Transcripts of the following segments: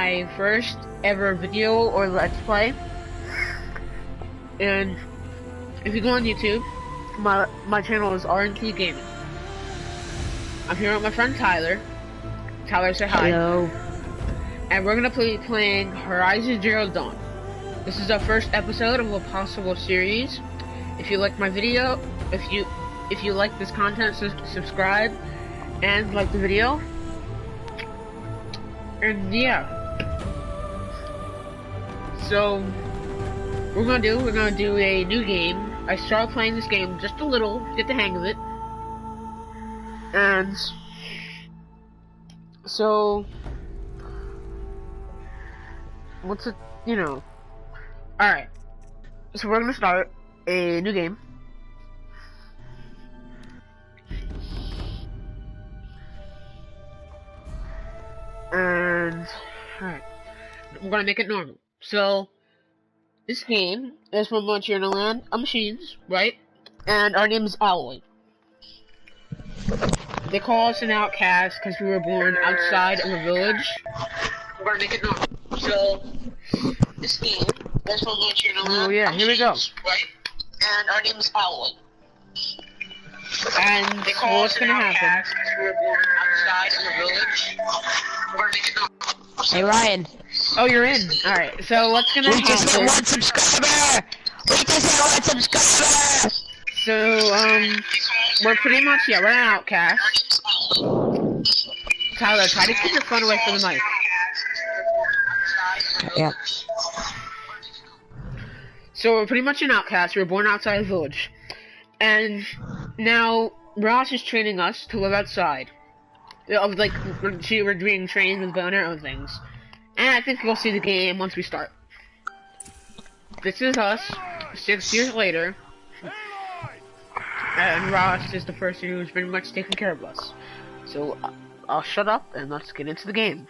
my first ever video or let's play. And if you go on YouTube, my channel is RNT Gaming. I'm here with my friend Tyler. Tyler, say hi. Hello. And we're gonna be playing Horizon Zero Dawn. This is our first episode of a possible series. If you like my video, if you like this content, subscribe and like the video. And yeah. So we're gonna do a new game. I started playing this game just a little, get the hang of it. And so what's it, you know. Alright. So we're gonna start a new game. And alright. We're gonna make it normal. So this game is from Land of Machines, right? And our name is Alloy. They call us an outcast because we were born outside of a village. We're gonna make it normal. So this game is from Land of Machines, we go. right? And our name is Alloy. And they call us an outcast because we were born outside of a village. We're gonna make it normal. Hey Ryan. Oh, you're in. Alright, so what's gonna happen? We just hit 1 subscriber! We just hit 1 subscriber! So, we're pretty much, we're an outcast. Tyler, try to keep your phone away from the mic. Yeah. So, we're pretty much an outcast. We were born outside the village. And now, Ross is training us to live outside. Like, we're being trained with bow and arrow things. And I think you'll see the game once we start. This is us, 6 years later. And Ross is the person who's pretty much taking care of us. So, I'll shut up and let's get into the game.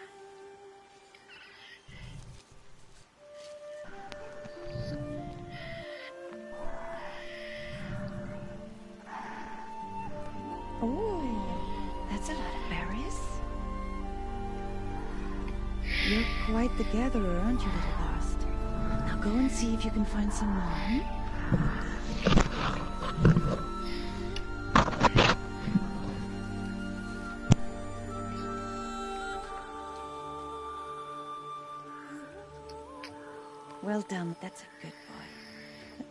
Oh, that's a lot of berries. You're quite the gatherer, aren't you, little Ghost? Now go and see if you can find some more. Well done, that's a good boy.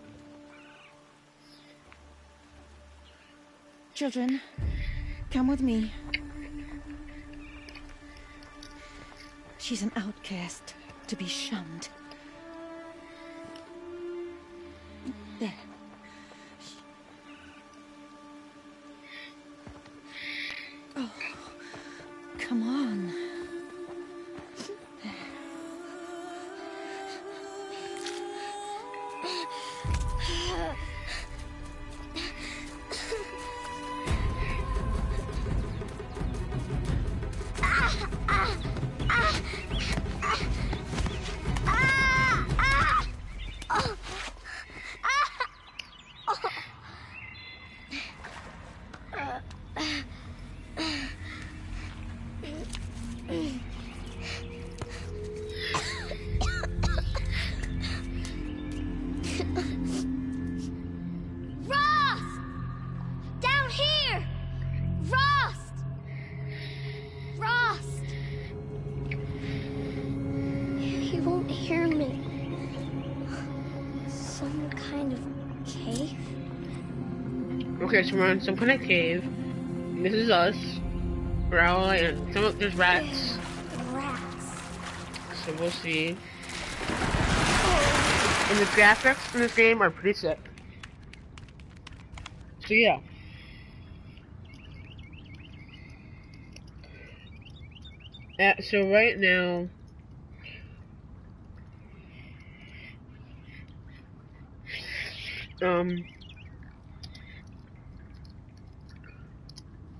Children, come with me. She's an outcast, to be shunned. There. Oh, come on. Okay, so we're in some kind of cave. This is us. We're out, and there's rats. Rats. So we'll see. And the graphics in this game are pretty sick. So yeah. So right now,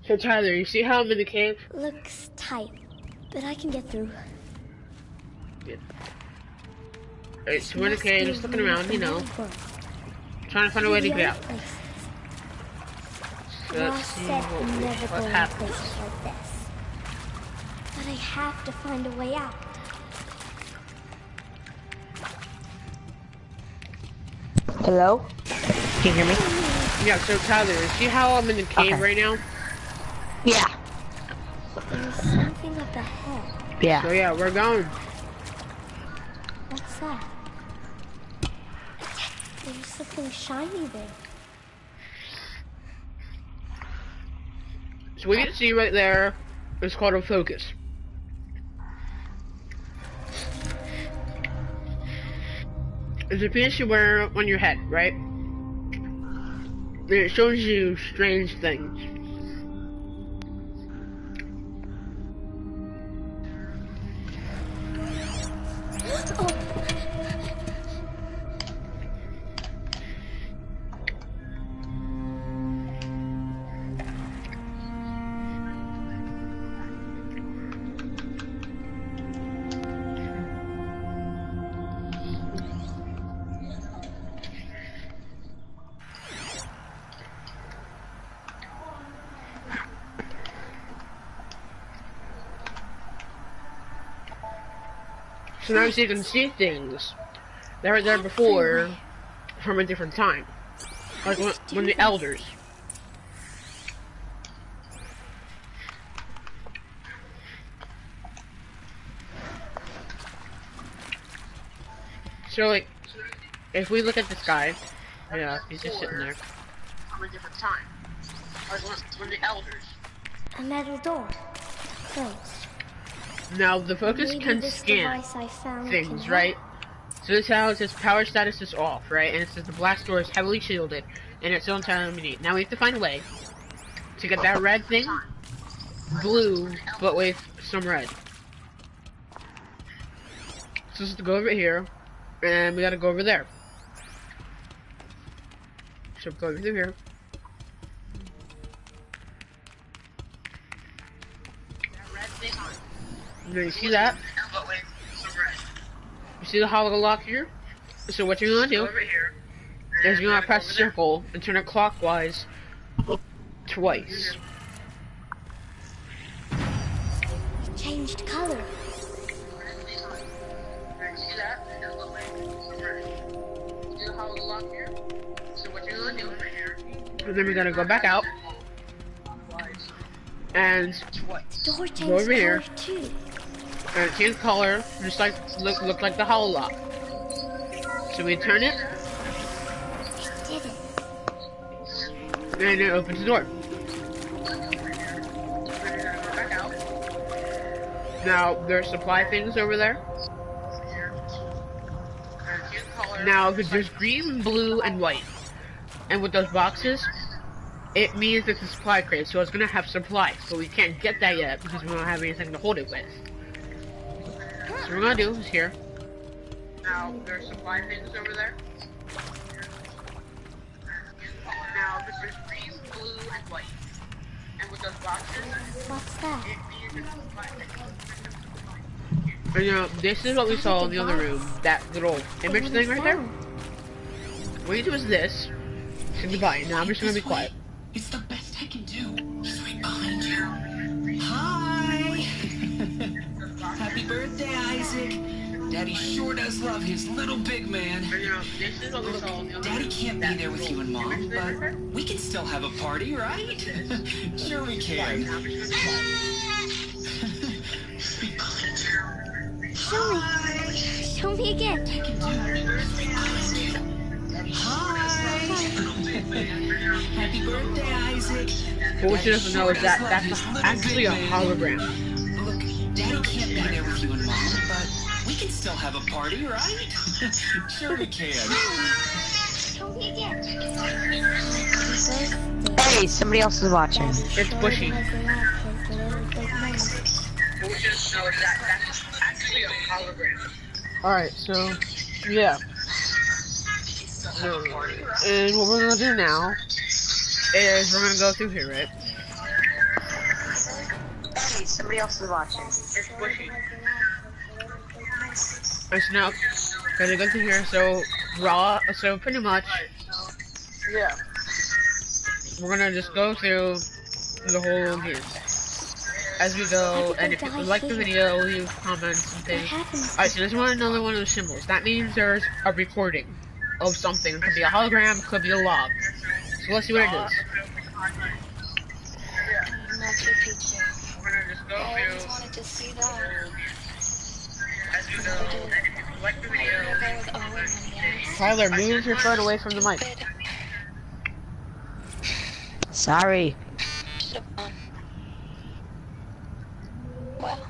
so Tyler, you see how I'm in the cave? Looks tight, but I can get through. Yeah. Alright, so we're in the cave, just looking around, you know. Trying to find a way to get out. So let's see what happens. Like this. But I have to find a way out. Hello? Can you hear me? Yeah, so Tyler, see how I'm in the cave Okay. right now? Yeah. There's something up ahead. Yeah. So yeah, we're going. What's that? There's something shiny there. So we can see right there, it's called a focus. It's a piece you wear on your head, right? And it shows you strange things. So now you can see things that were there before from a different time. Like when the elders. So like, if we look at this guy, yeah, he's just sitting there. From a different time. Like when the elders. A metal door. Closed. Now the focus Maybe can this scan device I found things, can right? So this how it says power status is off, right? And it says the blast door is heavily shielded, and it's still entirely immediate. Now we have to find a way to get that red thing blue, but with some red. So just to go over here, and we gotta go over there. So go over here. Now you see that? You see the hollow lock here? So what you're gonna do is you're gonna press circle and turn it clockwise twice. It changed color. And then we're gonna go back out and Door changed go over here. color too. And it changed color, just like look like the hollow lock. So we turn it, It did it. and it opens the door. Now there's supply things over there. Now there's green, blue, and white. And with those boxes, it means it's a supply crate, so it's gonna have supplies. But we can't get that yet because we don't have anything to hold it with. So what we're gonna do is here. Now there's supply things over there. Now there's green, blue, and white. And with those boxes, What's that? it means it's a supply crate. And you know, this is what we saw in the other room. That little image What thing is right there. that? What you do is this. Say goodbye. Now I'm just gonna be quiet. It's the best I can do. He's right behind you. Hi! Happy birthday, Isaac. Daddy sure does love his little big man. And you know, this is what we saw in the other Daddy room. can't be there with you and Mom, but we can still have a party, right? Sure we can. Now I'm just gonna be quiet. Show me. Show me again. Hi! Happy birthday, Isaac. But what you doesn't know is that that's actually a hologram. Look, Daddy can't be there with you and Mom, but we can still have a party, right? Sure we can. Show me again. Hey, somebody else is watching. It's bushy. Has love his little big man. But what you doesn't know is that that's actually a hologram. Alright, so, yeah. And what we're gonna do now is we're gonna go through here, right? Hey, somebody else is watching. It's bushy. And so now, gonna go through here, so pretty much, yeah. We're gonna just go through the whole game as we go, and if you like the video, leave comments and things. Alright, so there's another one of the symbols. That means there's a recording. of something. It could be a hologram, it could be a log. So let's see what it is. Machu Picchu. I always wanted to see that. Tyler, move your phone away from the mic. Sorry. Well,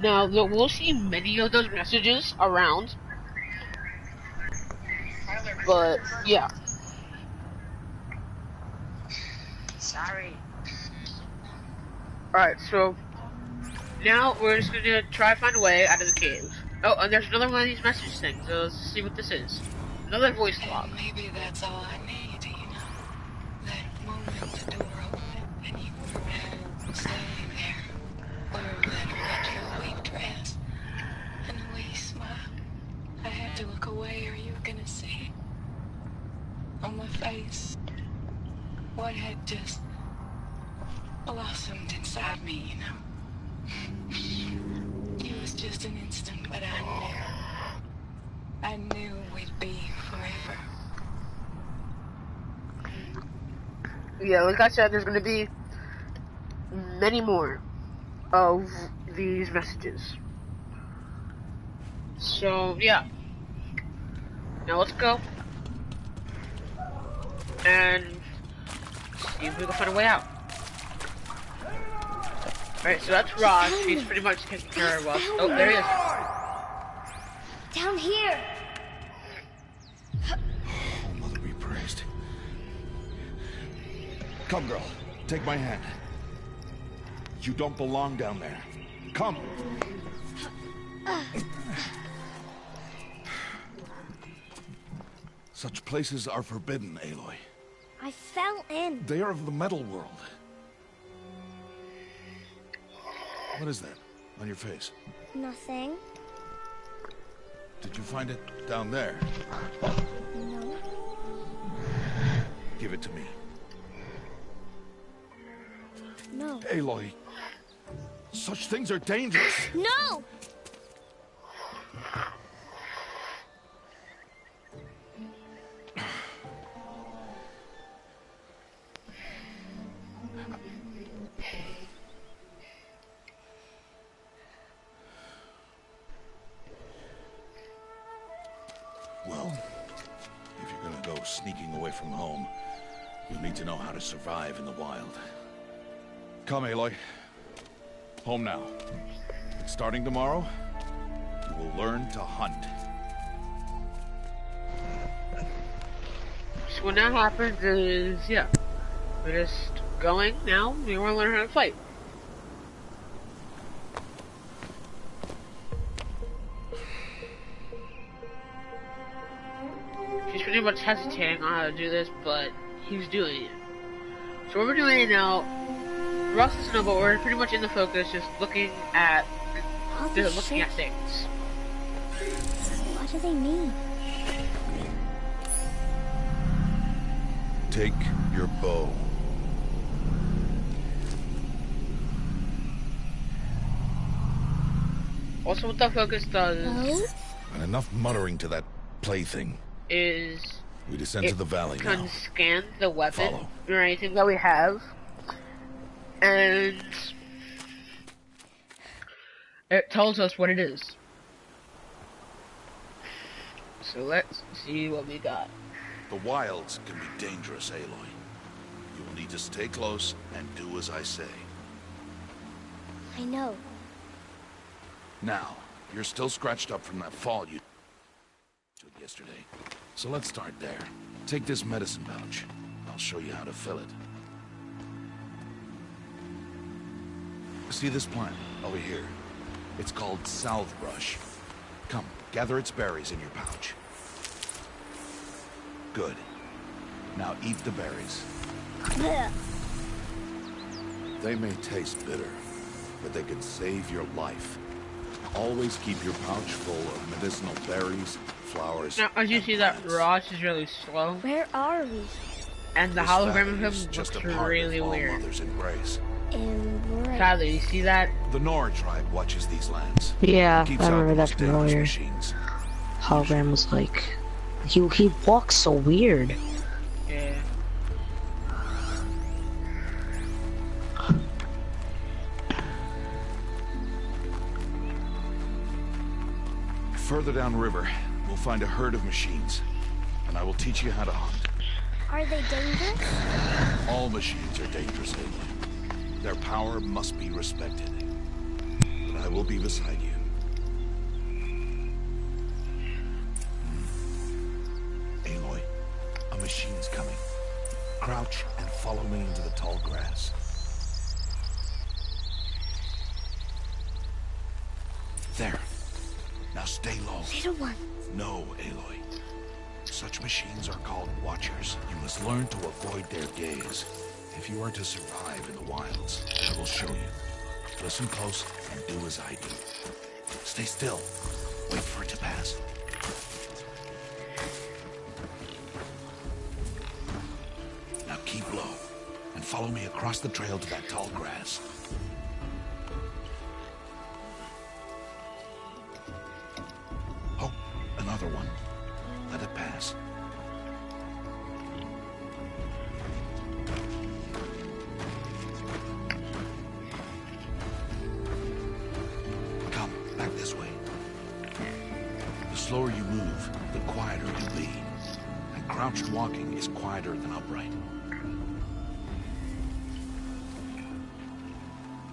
Now, we'll see many of those messages around. But, yeah. Sorry. Alright, so now we're just gonna try to find a way out of the cave. Oh, and there's another one of these message things, so let's see what this is. Another voice log. Maybe that's all I need, you know. That moment the door opened and you were standing there, wearing that retro white dress and the way you smiled. I had to look away or you were gonna see on my face what had just blossomed inside me, you know. It was just an instant, but I knew we'd be forever. Yeah, like I said, there's gonna be many more of these messages. So, yeah. Now let's go. And see if we can find a way out. Alright, so that's Ross. He's pretty much taking care of us. Oh, there he is. down here. Oh, Mother be praised. Come, girl. Take my hand. You don't belong down there. Come. Such places are forbidden, Aloy. I fell in. They are of the metal world. What is that on your face? Nothing. Did you find it down there? No. Give it to me. No. Aloy, such things are dangerous. No! Well, if you're gonna go sneaking away from home, you'll need to know how to survive in the wild. Come, Aloy. Home now. And starting tomorrow, you will learn to hunt. So what now happens is, yeah, we're just going now. We want to learn how to fight. She's pretty much hesitating on how to do this, but he's doing it. So what we're doing now, Ross doesn't know, but we're pretty much in the focus, just looking at things. What do they mean? Take your bow. Also, what the focus does Oh? And enough muttering to that plaything. is We descend to the valley it now. can scan the weapon Follow. or anything that we have, and it tells us what it is. So let's see what we got. The wilds can be dangerous, Aloy. You will need to stay close and do as I say. I know. Now, you're still scratched up from that fall you took yesterday. So let's start there. Take this medicine pouch. I'll show you how to fill it. See this plant over here? It's called salvebrush. Come, gather its berries in your pouch. Good. Now eat the berries. Blech. They may taste bitter, but they can save your life. Always keep your pouch full of medicinal berries, flowers. Now, as you and see, that plants. Ross is really slow, Where are we? and the This hologram valley of him is just looks a part really of All weird. Mother's embrace. Embrace. Tyler, you see that? The Nora tribe watches these lands. Yeah, Keeps I out remember the that most from dangerous earlier. machines. Hologram was like, he walks so weird. Yeah. Further downriver, we'll find a herd of machines, and I will teach you how to hunt. Are they dangerous? All machines are dangerous, Aloy. Their power must be respected. But I will be beside you. Aloy, a machine's coming. Crouch and follow me into the tall grass. There. Now stay low. Little one. No, Aloy. Such machines are called Watchers. You must learn to avoid their gaze. If you are to survive in the wilds, I will show you. Listen close and do as I do. Stay still. Wait for it to pass. Now keep low and follow me across the trail to that tall grass. Oh, another one. Let it pass. Come, back this way. The slower you move, the quieter you'll be. And crouched walking is quieter than upright.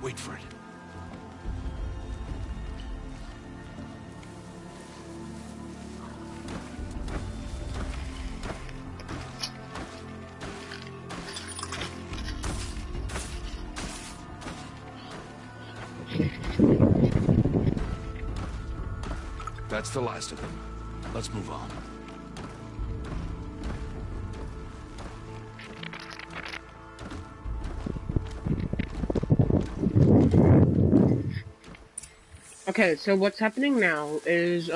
Wait for it. That's the last of them. Let's move on. Okay, so what's happening now is,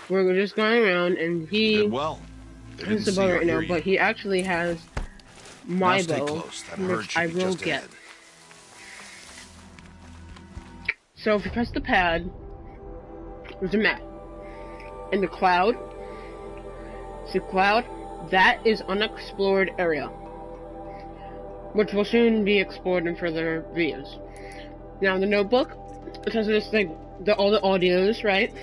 we're just going around, and You he did well. They didn't is the see bow or right now, hear but you. he actually has Now my stay bow, close. That herd which should I be will just get. ahead. So if you press the pad, there's a map. And the cloud, see cloud, that is unexplored area, which will soon be explored in further videos. Now the notebook, it has this like all the audios, right?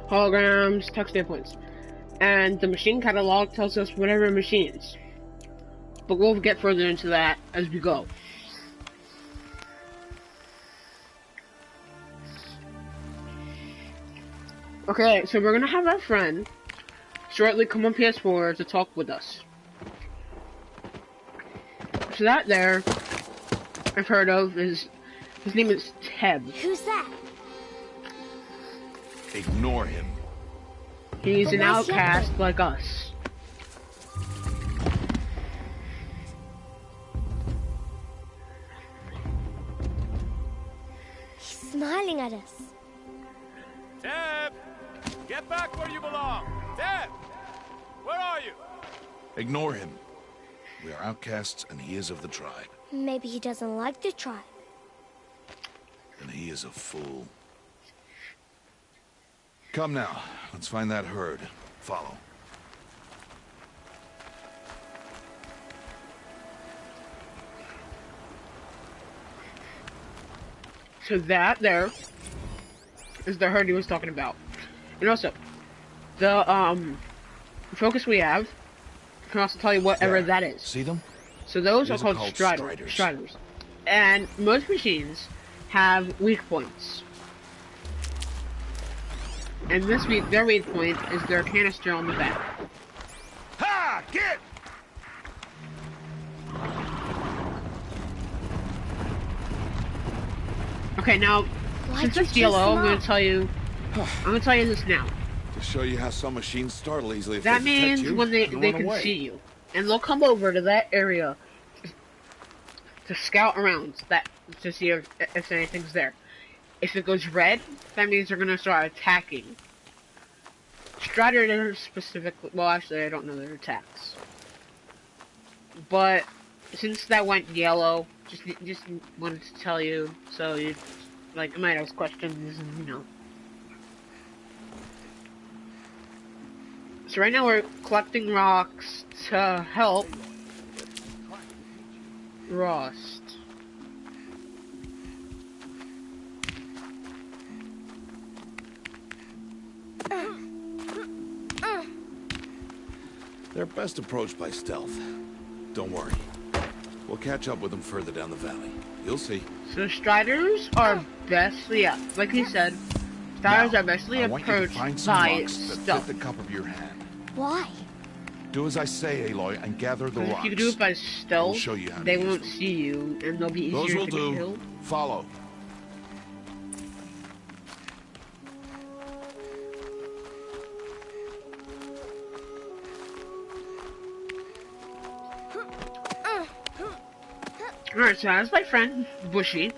Holograms, text standpoints. And the machine catalog tells us whatever machines. But we'll get further into that as we go. Okay, so we're gonna have our friend shortly come on PS4 to talk with us. So that there, I've heard of, is, his name is Teb. Who's that? Ignore him. He's But an what's he up to? outcast like us. He's smiling at us. Deb! Get back where you belong! Deb! Where are you? Ignore him. We are outcasts, and he is of the tribe. Maybe he doesn't like the tribe. And he is a fool. Come now, let's find that herd. Follow. So that there is the herd he was talking about. And also, the focus we have can also tell you whatever There. that is. See them? So those are These are called called striders. And most machines have weak points. And their weak point is their canister on the back. Ha! Get! Okay, now Why'd since you it's choose yellow, I'm them gonna tell you this now. To show you how some machines startle easily if That they detect means you, when they and can run away. see you, and they'll come over to that area to scout around to see if anything's there. If it goes red, that means they're gonna start attacking. Striders specifically. Well, actually, I don't know their attacks. but since that went yellow, just wanted to tell you so you like might ask questions and you know. So right now we're collecting rocks to help Rust. They're best approached by stealth. Don't worry. We'll catch up with them further down the valley. You'll see. So Striders are best, yeah, like he said, Striders Now, are bestly I want you to approached find some by rocks that stealth. fit the cup of your hand. Why? Do as I say, Aloy, and gather the Because rocks. if you do it by stealth, We'll show you how to they use won't them. see you, and they'll be Those easier will to do. kill. Follow. Alright, so that's my friend, Bushy.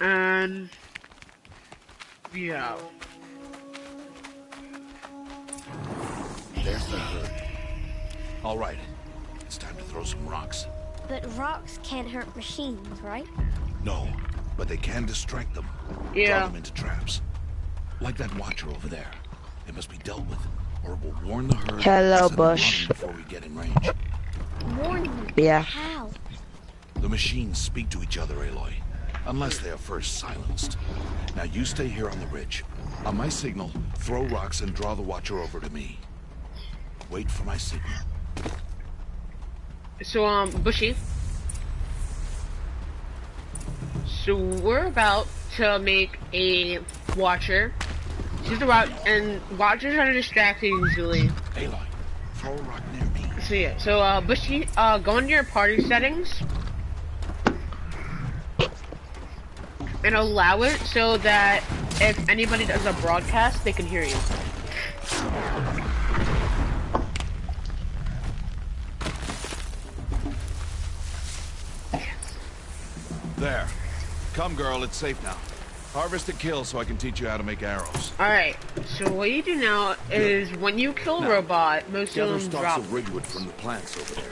And... yeah. There's the herd. All right. It's time to throw some rocks. But rocks can't hurt machines, right? No, but they can distract them. Yeah. Draw them into traps. Like that watcher over there. It must be dealt with, or it will warn the herd. Hello, and send them Bush. running before we get in range. Warn them. Yeah. How? The machines speak to each other, Aloy. Unless they are first silenced. Now you stay here on the ridge. On my signal, throw rocks and draw the watcher over to me. Wait for my signal. So, Bushy. So we're about to make a watcher. Choose the route, and watchers are distracted usually. Aloy, throw a rock near me. So yeah, so Bushy, go into your party settings. And allow it so that if anybody does a broadcast, they can hear you. There. Come, girl, it's safe now. Harvest and kill so I can teach you how to make arrows. Alright, so what you do now is when you kill Now, robot, most of Gather them stalks drop. of ridgewood from the plants over there.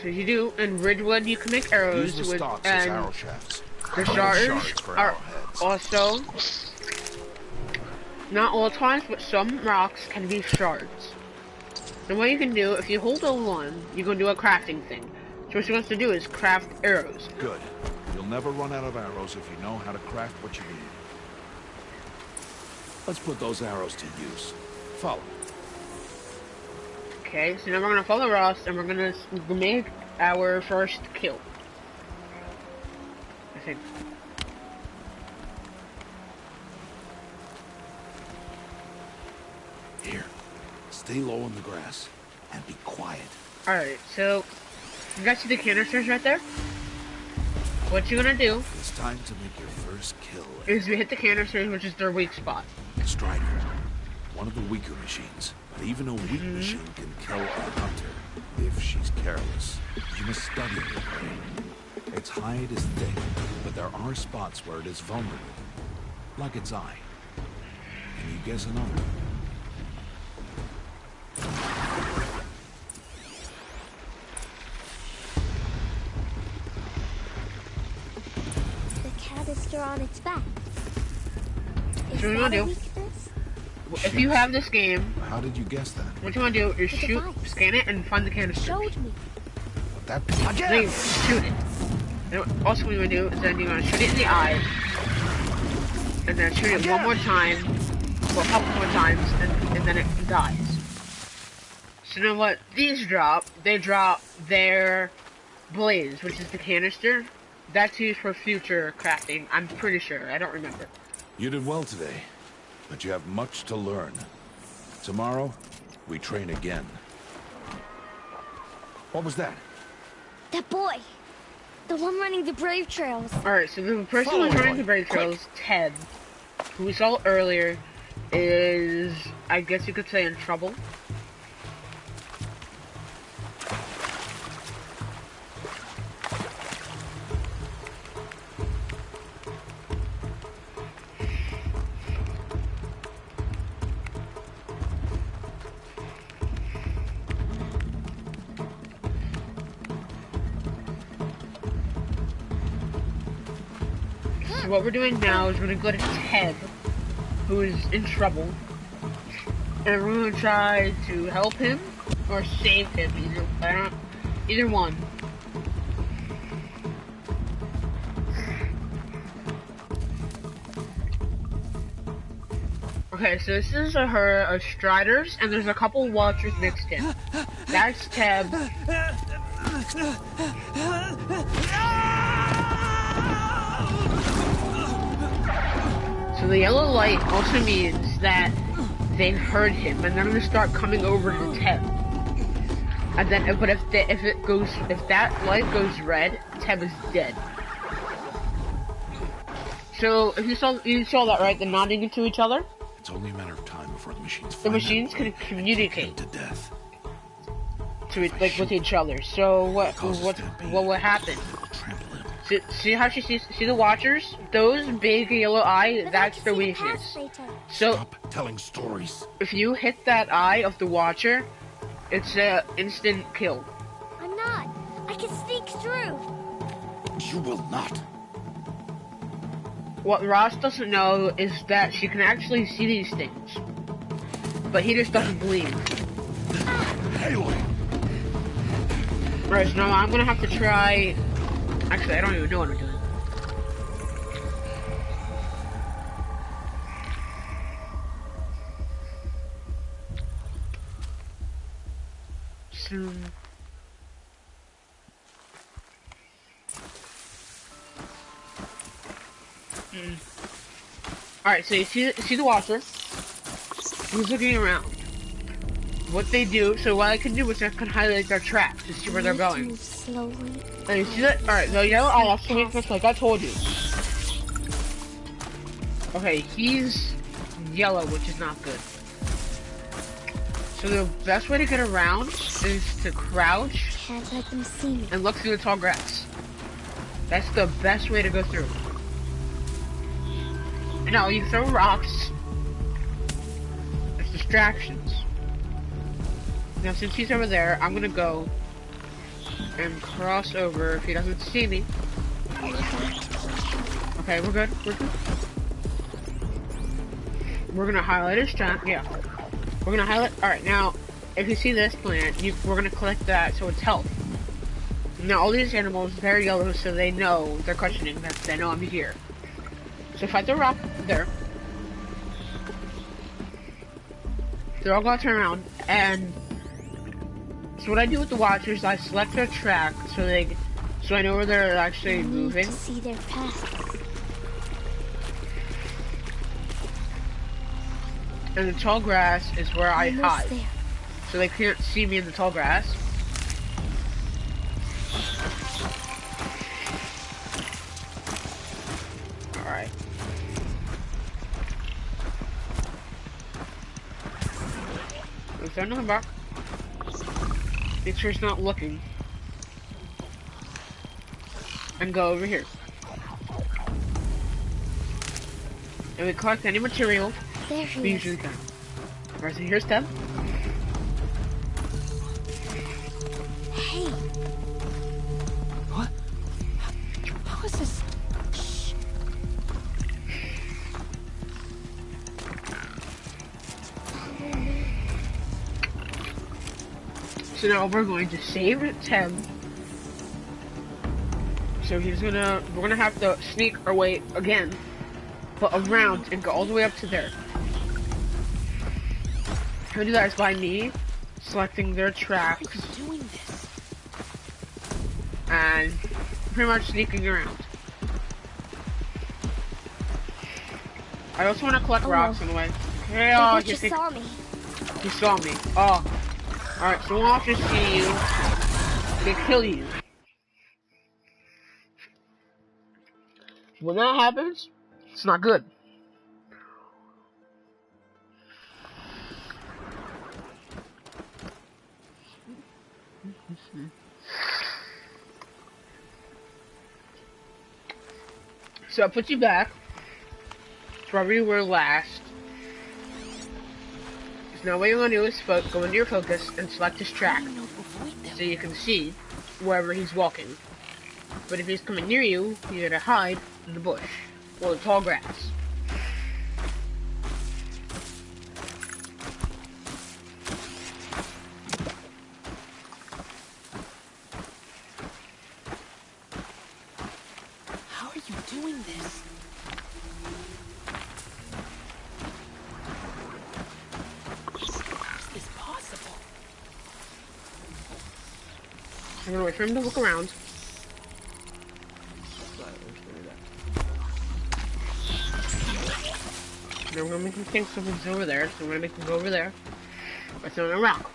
So you do, in Ridgewood you can make arrows Use the with, stalks as and arrow shafts. the Shards shards for are arrowheads. also, not all times, but some rocks can be shards. So what you can do, if you hold L1, you can do a crafting thing. So what you want to do is craft arrows. Good. You'll never run out of arrows if you know how to craft what you need. Let's put those arrows to use. Follow. Okay, so now we're gonna follow Ross and we're gonna make our first kill. I think. Here. Stay low in the grass and be quiet. Alright, so you guys see the canisters right there? What you're gonna do It's time to make your first kill. is we hit the canisters, which is their weak spot. Strider. One of the weaker machines. But even a weak machine can kill a hunter if she's careless. You must study it, right? Its hide is thick, but there are spots where it is vulnerable. Like its eye. Can you guess another? The canister on its back. Is So what you that wanna a do? weakness? If you have this game, How did you guess that? what you wanna do is The shoot, device. scan it, and find the canister. Showed me. That Then again! you shoot it. And also what you wanna do is then you're gonna shoot it in the eye, and then shoot it one more time, well, a couple more times, and then it dies. So then what these drop, they drop their blaze, which is the canister. That's used for future crafting, I'm pretty sure, I don't remember. You did well today, but you have much to learn. Tomorrow, we train again. What was that? That boy. The one running the brave trails. Alright, so the person Follow who's running me, the brave quick. trails, Ted, who we saw earlier, is, I guess you could say, in trouble. So what we're doing now is we're gonna go to Ted, who is in trouble, and we're gonna try to help him or save him. Either one. Okay, so this is her Striders, and there's a couple Watchers mixed in. That's Teb. So the yellow light also means that they heard him, and they're gonna start coming over to Teb. And then, but if that light goes red, Teb is dead. So if you saw that, right? They're nodding to each other. It's only a matter of time before the machines. The machines can communicate to death. To it, like with each other. So what will happen? See how she sees the Watchers? Those big yellow eye, that's their weakness. So stop telling stories. If you hit that eye of the Watcher, it's a instant kill. I'm not. I can sneak through. You will not. What Ross doesn't know is that she can actually see these things, but he just doesn't believe. Aloy. Right, so now I'm gonna have to try. Actually, I don't even know what I'm doing. Alright, so you see the Watcher. He's looking around. What they do, so what I can do is I can highlight their tracks to see where they're going. Move slowly. And you see that? Alright, the yellow eye has to make this like I told you. Okay, he's yellow, which is not good. So the best way to get around is to crouch Can't let them see me. and look through the tall grass. That's the best way to go through. No, you throw rocks. It's distractions. Now since he's over there, I'm gonna go and cross over if he doesn't see me. Okay, we're good. We're good. We're gonna highlight his track. Yeah. We're gonna highlight. Alright, now, if you see this plant, we're gonna collect that so it's health. Now, all these animals, they're yellow, so they know, they're questioning that they know I'm here. So if I throw a rock there, they're all gonna turn around, and so what I do with the Watchers, I select their track so I know where they're actually moving. To see their path. And the tall grass is where I Almost hide. there. So they can't see me in the tall grass. Alright. Let's throw another rock. Make sure it's not looking. And go over here. And we collect any material. There he We is. usually can. Alright, so here's Teb. Hey! What? How is this? Shh. So now we're going to save Teb. So we're gonna have to sneak our way again, but around and go all the way up to there. How we do that is by me selecting their tracks Doing this. and pretty much sneaking around. I also want to collect rocks on the way. Hey, The oh, Witcher saw me. he saw me. Oh, alright. So we'll have to see you. They kill you. When that happens, it's not good. So I put you back to wherever you were last. So now what you want to do is go into your focus and select his track, so you can see wherever he's walking. But if he's coming near you, you gotta hide in the bush. Well, the tall grass. How are you doing this? How is this possible? I'm gonna wait for him to look around. Then we're gonna make him think something's over there, so we're gonna make him go over there. By throwing a rock.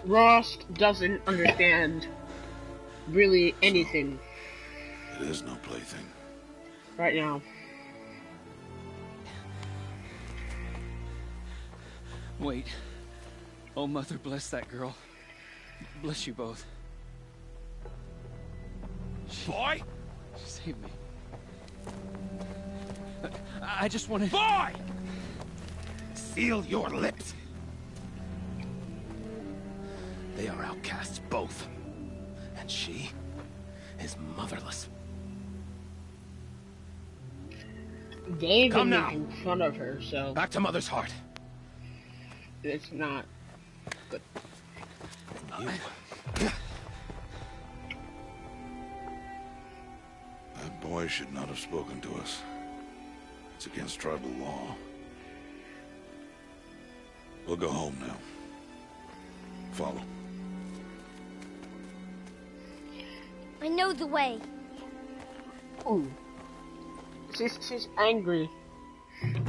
Ross doesn't understand really anything It is no plaything. right now. Wait. Oh, Mother, bless that girl. Bless you both. Boy! She saved me. I just wanted... Boy! Seal your lips. They are outcasts, both. And she is motherless. They've Come been now. making fun of her, so Back to Mother's heart. it's not good. You. That boy should not have spoken to us. It's against tribal law. We'll go home now. Follow. I know the way. Ooh. She's angry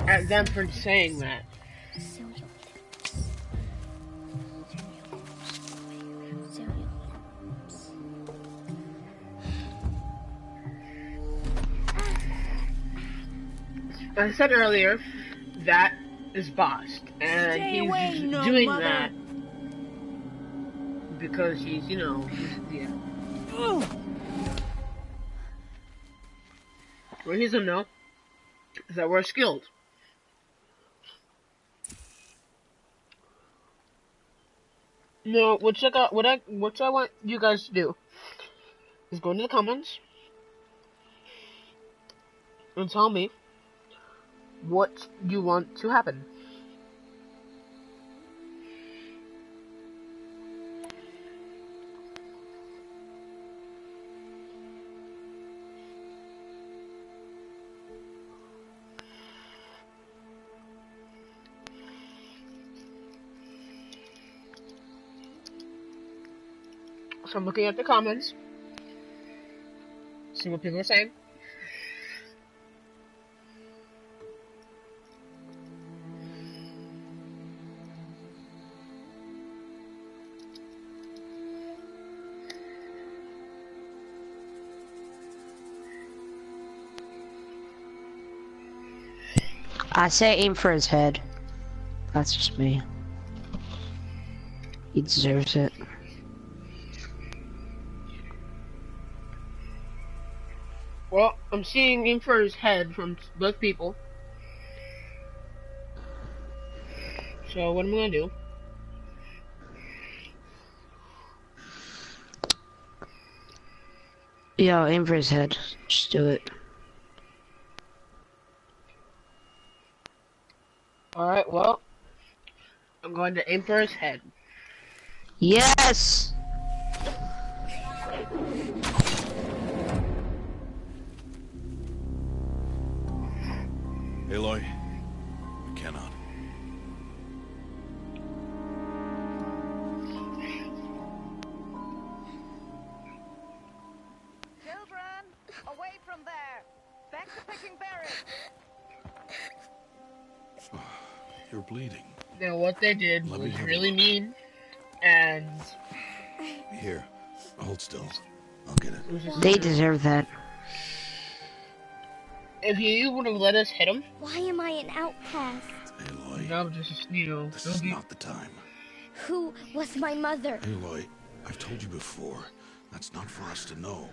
at them for saying that. Seal your lips. Seal your lips. I said earlier, that is Bosk, and Stay he's away, just no doing mother. that because he's, you know, yeah. What he doesn't know is that we're skilled. No, what I want you guys to do is go into the comments and tell me what you want to happen. So I'm looking at the comments, see what people are saying. I say aim for his head. That's just me. He deserves it. Well, I'm seeing aim for his head from both people. So what am I gonna do? Yeah, aim for his head. Just do it. Alright, well, I'm going to aim for his head. Yes! Aloy, we cannot. Children, away from there. Back to picking berries. You're bleeding. Now what they did Let me was have a really look. mean, and Here, hold still. I'll get it. it was just, They deserve that. if you would have let us hit him, Why am I an outcast? Aloy, that would just, you know, this is not the time. Who was my mother? Aloy, I've told you before, that's not for us to know.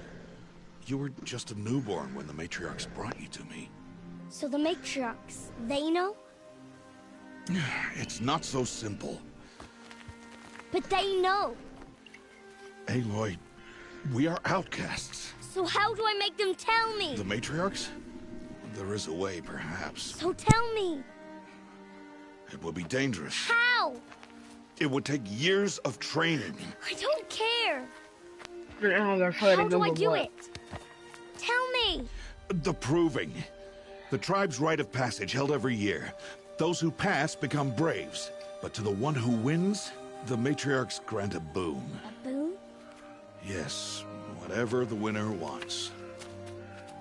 You were just a newborn when the matriarchs brought you to me. So the matriarchs, they know? It's not so simple. But they know. Aloy, we are outcasts. So how do I make them tell me? The matriarchs? There is a way, perhaps. So tell me. It would be dangerous. How? It would take years of training. I don't care. Now they're fighting How do I over do what? it? Tell me. The proving. The tribe's rite of passage held every year. Those who pass become braves. But to the one who wins, the matriarchs grant a boon. A boon? Yes, whatever the winner wants.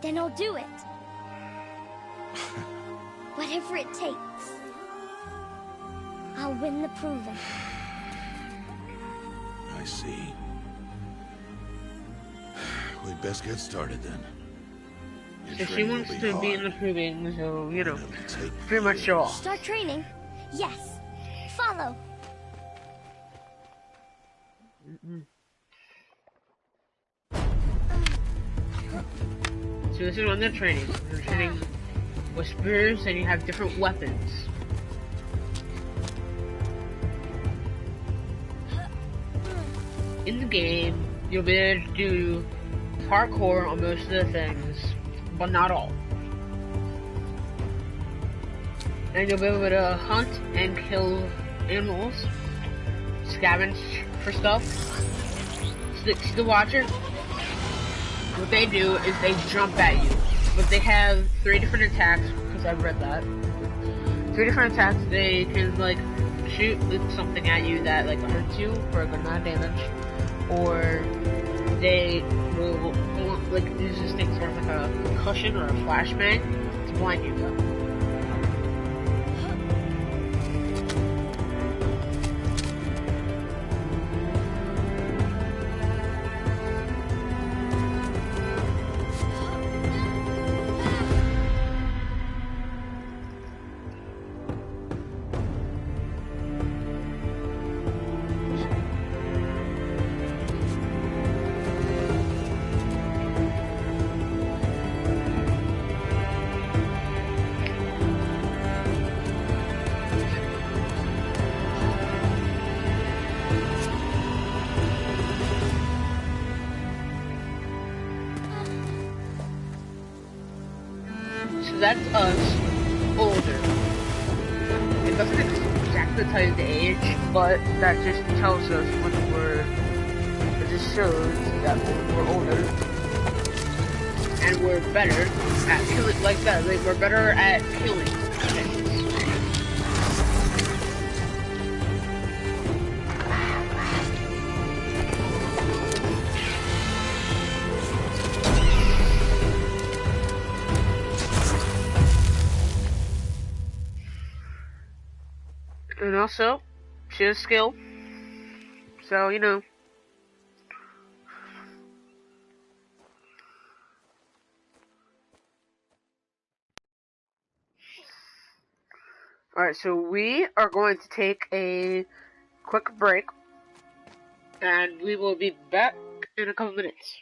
Then I'll do it. Whatever it takes. I'll win the proving. I see. We'd best get started then. Your So she training will wants to be in hard. the proving, so, you know, It'll take pretty much show years. off. Start training? Yes. Follow. So this is when they're training. They're training with spears, and you have different weapons. In the game, you'll be able to do parkour on most of the things, but not all. And you'll be able to hunt and kill animals, scavenge for stuff. See the Watcher? What they do is they jump at you, but they have 3 different attacks, because I've read that. 3 different attacks. They can, like, shoot something at you that, like, hurts you for a good amount of damage, or they will, like, use this thing sort of like a concussion or a flashbang to blind you, though. So that's us, older. It doesn't exactly tell you the age, but that just tells us when it just shows that we're older. And we're better at killing, like that, like we're better at killing things. And also, she has skill. So, you know. Alright, so we are going to take a quick break. And we will be back in a couple minutes.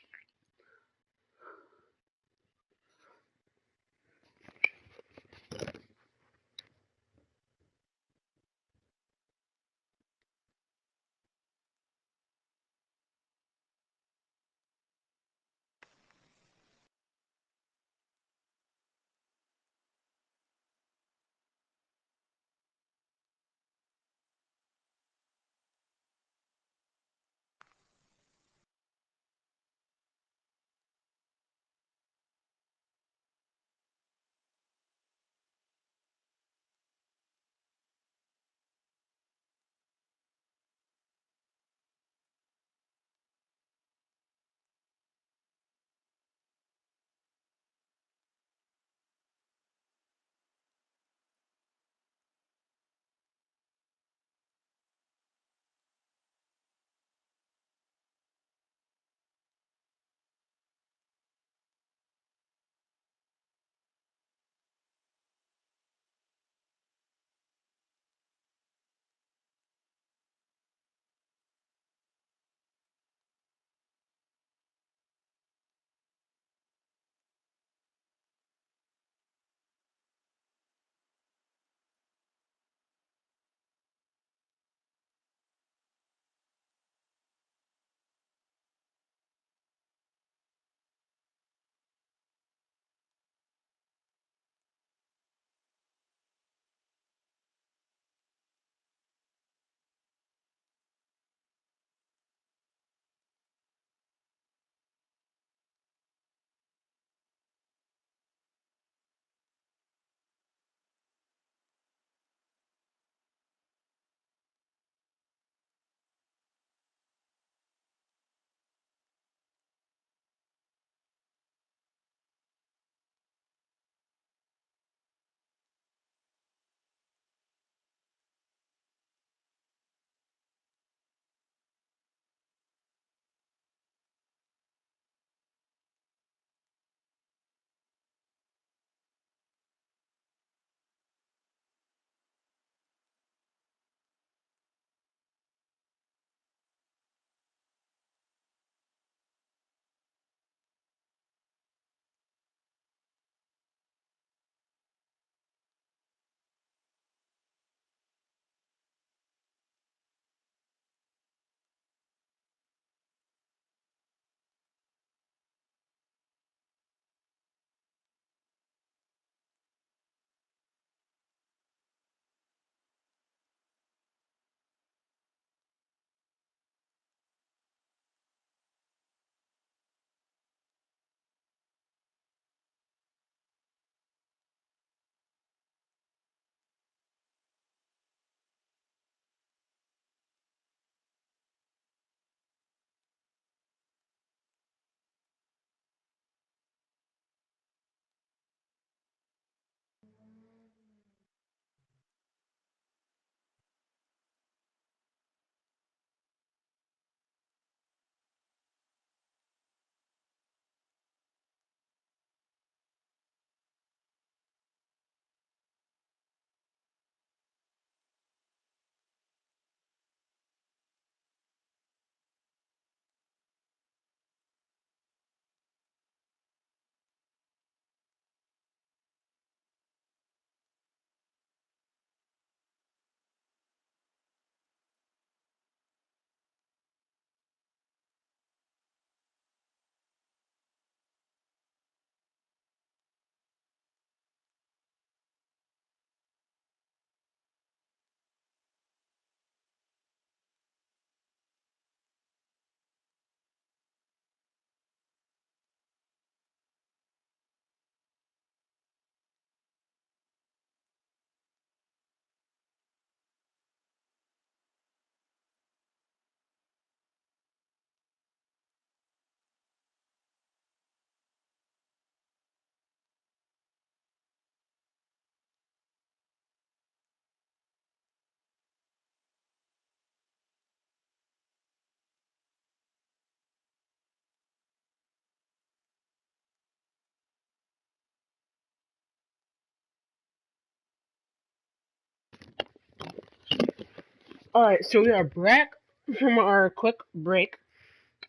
Alright, so we are back from our quick break.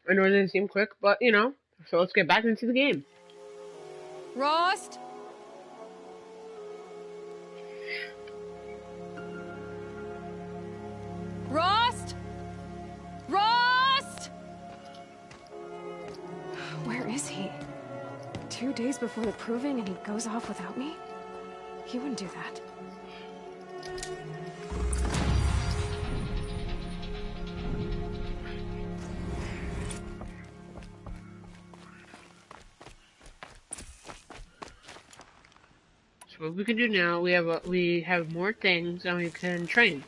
I know it didn't seem quick, but you know, so let's get back into the game. Rost? Rost? Rost? Where is he? 2 days before the proving and he goes off without me? He wouldn't do that. So what we can do now, we have more things and we can train.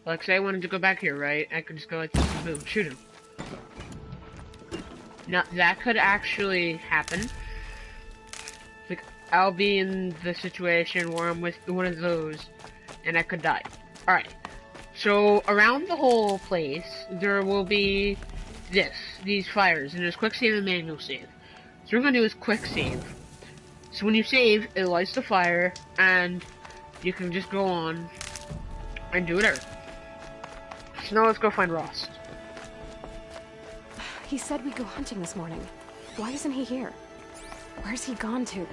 Like say I wanted to go back here, right? I could just go like this and boom, shoot him. Now that could actually happen. Like I'll be in the situation where I'm with one of those and I could die. Alright. So around the whole place there will be these fires, and there's quick save and manual save. So what we're gonna do is quick save. So when you save, it lights the fire, and you can just go on and do whatever. So now let's go find Ross. He said we'd go hunting this morning. Why isn't he here? Where's he gone to?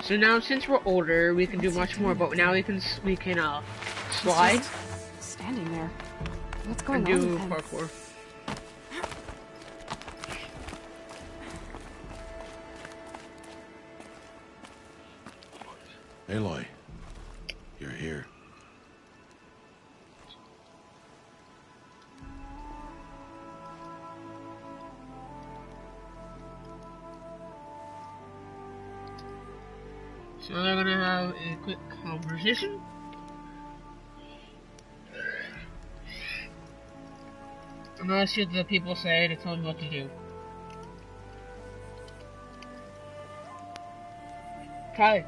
So now, since we're older, we can do much more. But now we can slide. He's just standing there. What's going and on do with him? parkour. Aloy, you're here. So they're gonna have a quick conversation. I'm gonna see what the people say to tell me what to do. Tyler.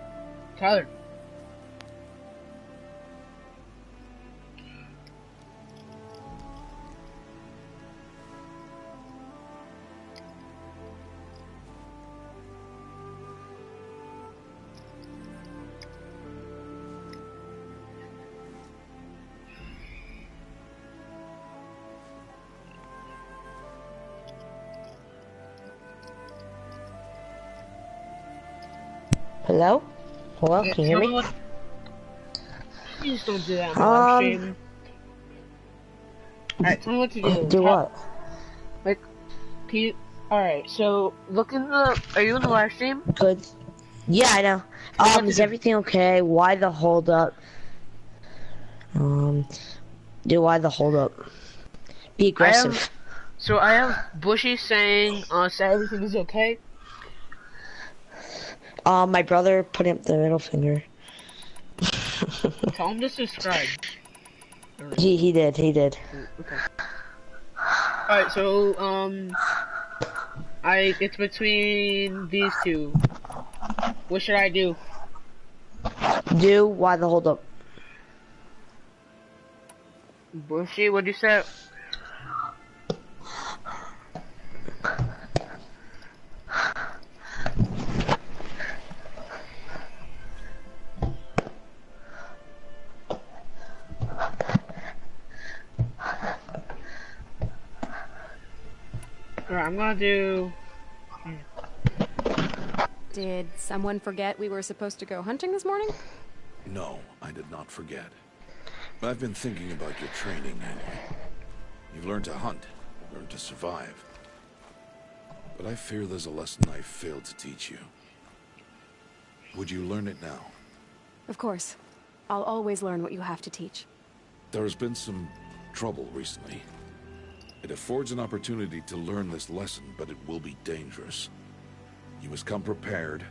Hello? Hello? Can you hear me? Please don't do that on the live stream. Alright, tell me what to do. Do what? Like, can you... Alright, so, look in the... Are you in the live stream? Good. Yeah, I know. Is everything okay? Why the hold up? Why the hold up? Be aggressive. I have Bushy saying, say everything is okay. My brother put up the middle finger. Tell him to subscribe. He did. Okay. Alright, so, it's between these two. What should I do? Why the hold up? Bushy, what'd you say? Alright, I'm gonna do... Did someone forget we were supposed to go hunting this morning? No, I did not forget. I've been thinking about your training, Aloy. You've learned to hunt, learned to survive. But I fear there's a lesson I failed to teach you. Would you learn it now? Of course. I'll always learn what you have to teach. There has been some trouble recently. It affords an opportunity to learn this lesson, but it will be dangerous. You must come prepared,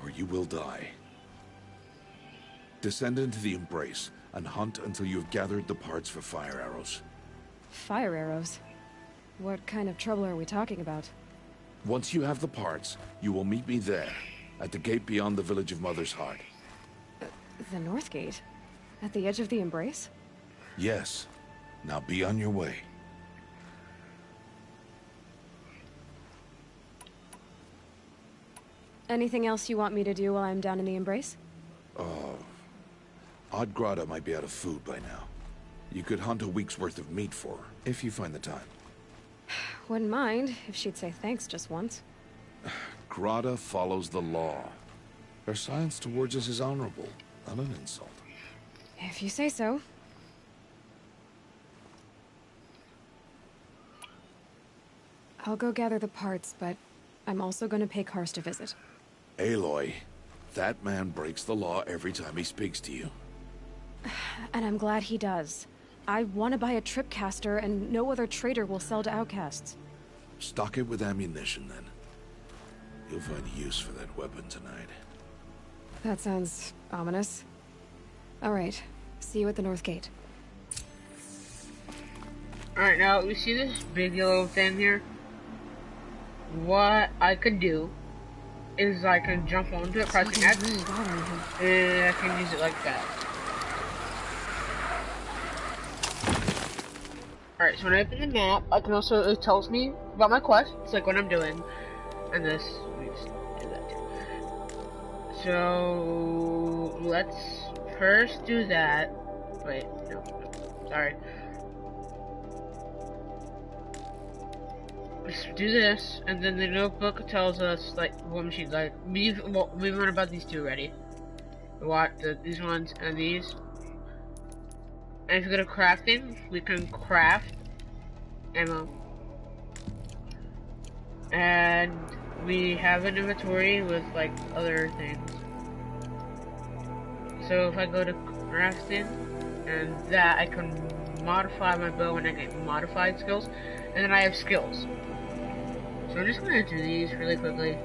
or you will die. Descend into the Embrace, and hunt until you have gathered the parts for fire arrows. Fire arrows? What kind of trouble are we talking about? Once you have the parts, you will meet me there, at the gate beyond the village of Mother's Heart. The North Gate? At the edge of the Embrace? Yes. Now be on your way. Anything else you want me to do while I'm down in the Embrace? Odd Grata might be out of food by now. You could hunt a week's worth of meat for her, if you find the time. Wouldn't mind if she'd say thanks just once. Grata follows the law. Her silence towards us is honorable, not an insult. If you say so. I'll go gather the parts, but I'm also going to pay Karst a visit. Aloy, that man breaks the law every time he speaks to you. And I'm glad he does. I want to buy a tripcaster, and no other trader will sell to outcasts. Stock it with ammunition, then. You'll find use for that weapon tonight. That sounds ominous. All right. See you at the North Gate. Alright, now we see this big yellow thing here. What I could do is I can jump onto it, pressing X, and I can use it like that. Alright, so when I open the map, I can also, it tells me about my quest, it's like what I'm doing, and this, we just do that too. So, let's first do that. Wait, no, sorry. Let's do this, and then the notebook tells us, like, what machines, like, we've learned about these two already. These ones and these. And if you go to crafting, we can craft ammo. And we have an inventory with, like, other things. So if I go to crafting, and that, I can modify my bow and I get modified skills. And then I have skills. So I'm just gonna do these really quickly.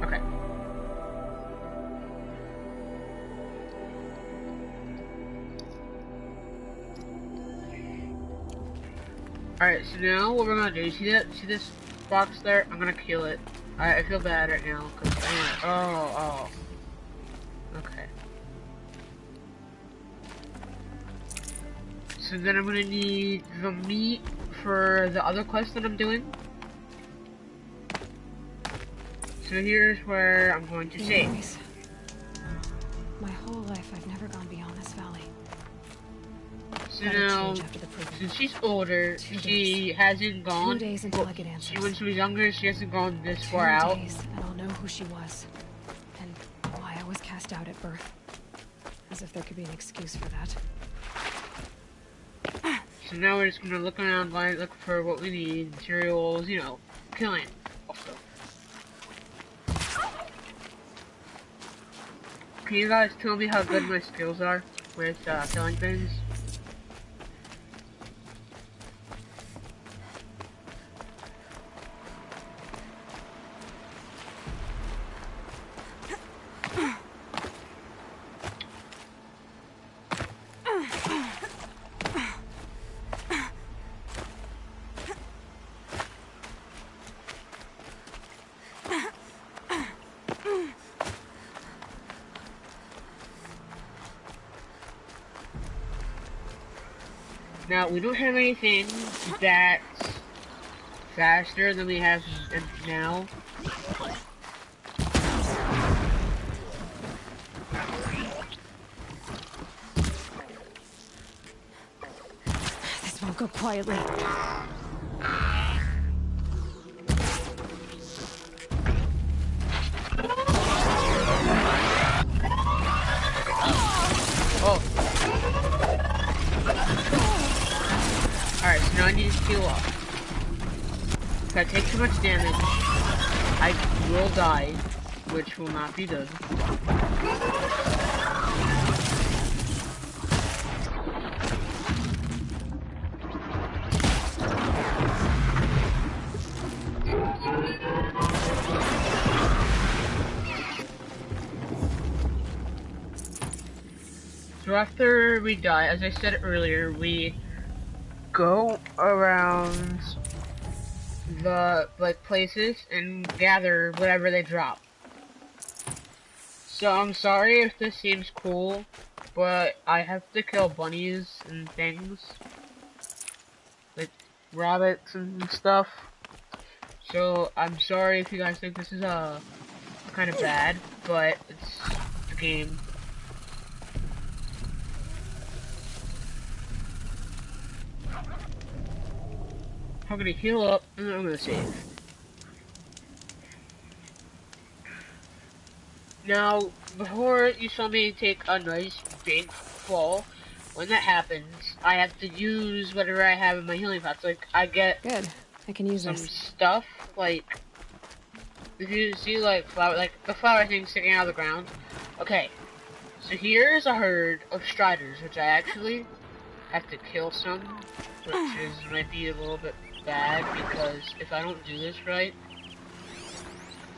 Okay. Alright, so now what we're gonna do, see this box there? I'm gonna kill it. I feel bad right now, cause oh. Okay. So then I'm gonna need the meat for the other quest that I'm doing. So here's where I'm going to save. My whole life I've never gone beyond this valley. So now, since she's older, she hasn't gone. 2 days until I get answers. When she was younger, she hasn't gone this far out. 2 days, and I'll know who she was, and why I was cast out at birth. As if there could be an excuse for that. So now we're just gonna look around, look for what we need, materials, you know, killing also. Can you guys tell me how good my skills are with killing things? Now, we don't have anything that's faster than we have now. This won't go quietly. Alright, so now I need to heal up. If I take too much damage, I will die, which will not be good. So after we die, as I said earlier, we go around the places and gather whatever they drop. So I'm sorry if this seems cool, but I have to kill bunnies and things like rabbits and stuff. So I'm sorry if you guys think this is kind of bad, but it's the game. I'm gonna heal up and then I'm gonna save. Now, before you saw me take a nice big fall, when that happens, I have to use whatever I have in my healing pots. Like, I get Good. I can use some this. stuff, like, if you see, like, flower, like, the flower thing sticking out of the ground. Okay, so here's a herd of striders, which I actually have to kill some, which might be a little bit bad, because if I don't do this right,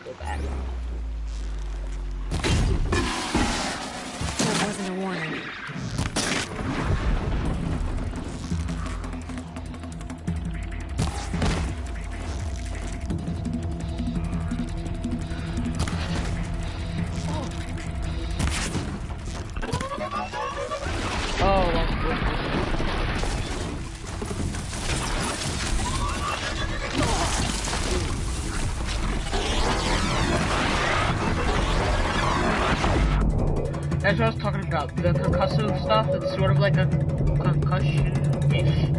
go back. That wasn't a warning. Oh, that's good. That's what I was talking about. The concussive stuff, it's sort of like a concussion-ish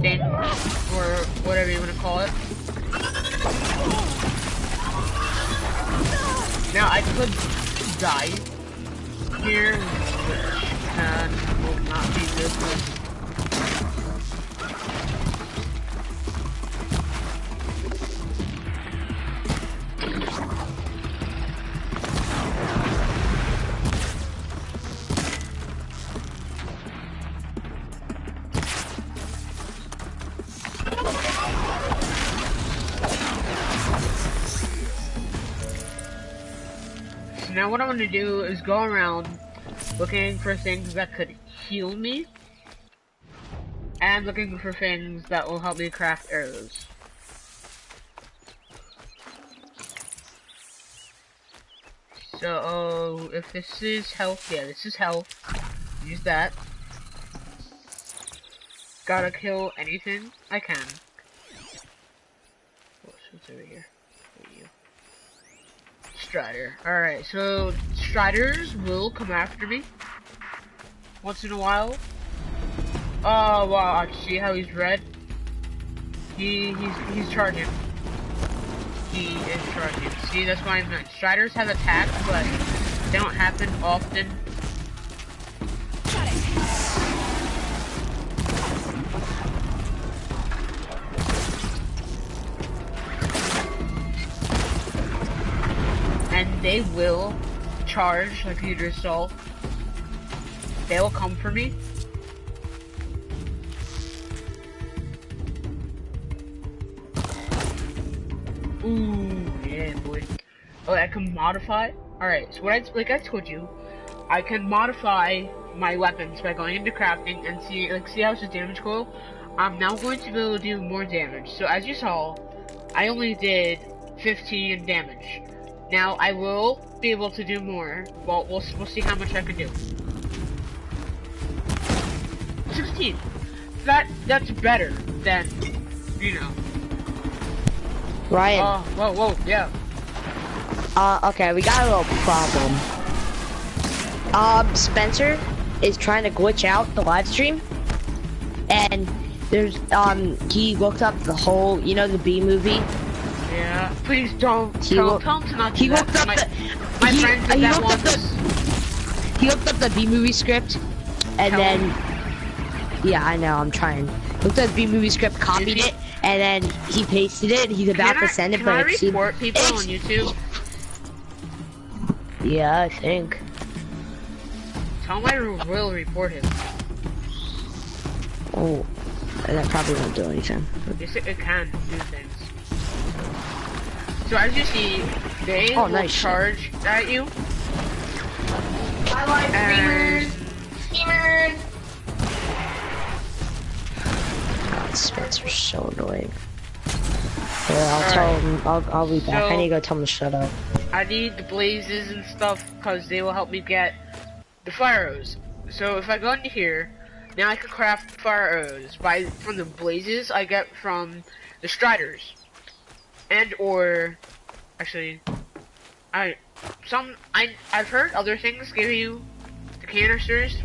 thing, or whatever you want to call it. Now, I could die here, which will not be good. Now what I'm going to do is go around looking for things that could heal me, and looking for things that will help me craft arrows. So, if this is health, yeah, this is health. Use that. Gotta kill anything I can. What's over here? Strider. Alright, so Striders will come after me once in a while. Oh wow, see how he's red? He's charging. He is charging. See, that's why I'm not. Striders have attacks, but they don't happen often. And they will charge, like you just saw. They will come for me. Ooh, yeah, boy. Oh, I can modify. Alright, so like I told you, I can modify my weapons by going into crafting and see how it's a damage coil. I'm now going to be able to do more damage. So as you saw, I only did 15 damage. Now I will be able to do more. Well, we'll see how much I can do. 16. That's better than, you know. Ryan. Whoa, yeah. Okay, we got a little problem. Spencer is trying to glitch out the live stream, and there's he looked up the whole, you know, the B movie. Yeah, please don't tell him to not do he that. Looked up my he, friend did he that looked up once. he looked up the B movie script, and Tell then him. yeah, I know, I'm trying. Looked at the B movie script, copied it, and then he pasted it. He's about to send it, but can I report people on YouTube? Yeah, I think. Tell him I will report him. Oh, that probably won't do anything. Yes, it can do things. So as you see, they will nice charge at you. I like streamers. Streamers. God, Spencer's so annoying. Yeah, I'll tell him. I'll be back. So, I need to go tell him to shut up. I need the blazes and stuff because they will help me get the fire arrows. So if I go into here, now I can craft fire arrows from the blazes I get from the striders. And or actually I've heard other things give you the canisters,